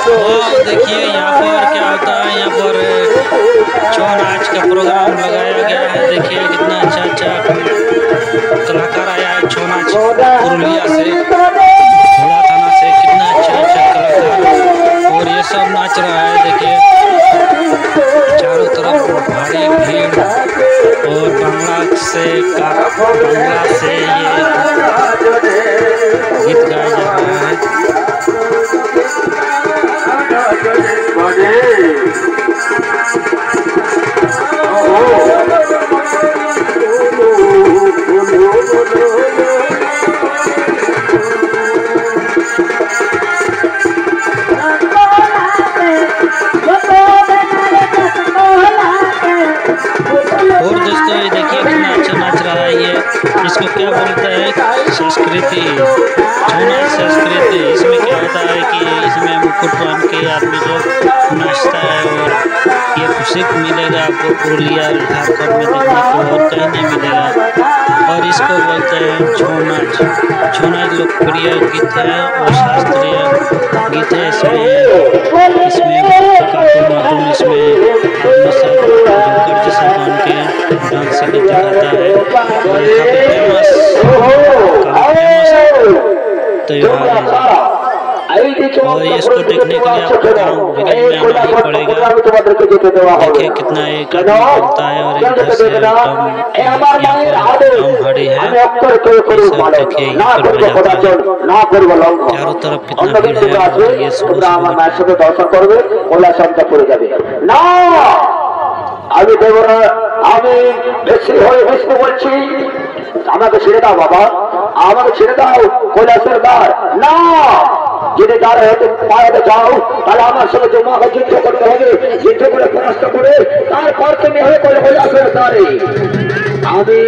और देखिए यहाँ पर क्या होता है, यहाँ पर छौ नाच का प्रोग्राम लगाया गया है। देखिए कितना अच्छा कलाकार आया है। छौ नाच पुरुलिया से, घोड़ा थाना से, कितना अच्छा कलाकार, और ये सब नाच रहा है। देखिए चारों तरफ भारी भीड़, और बांग्ला से ये गीत गाया जा रहा है। और दोस्तों ये देखिए कितना अच्छा नाच रहा है। ये इसको क्या बोलते हैं, संस्कृति, छौ नाच संस्कृति। इसमें क्या होता है कि इसमें मुकुट पहन के आदमी लोग नाचता है, और ये खुशी मिलेगा आपको पुरुलिया झारखंड में देखने को और कहीं नहीं मिलेगा। और इसको बोलते हैं छौ नाच। छौ नाच लोकप्रिय गीत है और शास्त्रीय गीत है। इसमें कार्टून इसमें आदमी सब जोकर जैसा बन के डांस गीत दिखाता है। और ये काफी फेमस त्योहार है, और इसको देखने के लिए आपको गाँव विलेज में आना ही पड़ेगा। देखिए कितना एक आदमी बोलता है, और इधर से यहाँ पर डम भाड़ी है। ये सब देखिए यहाँ पर बजाता है। चारों तरफ कितना भीड़ है, और ये दर्शन करबे ओला शब्द पड़े जाबे ना। আমি দেব না, আমি বেশি হয়ে বিষ্ণু বলছি, আমাকে ছেড়ে দাও বাবা, আমাকে ছেড়ে দাও কৈলাসের দ্বার না। যদি দ্বার হতে পারে যাও, তাহলে আমার সঙ্গে তোমাকে যুদ্ধ করতে হবে। যুদ্ধ করে পরাস্ত করে তারপর তুমি হয়ে কৈলাসের দ্বারে। আমি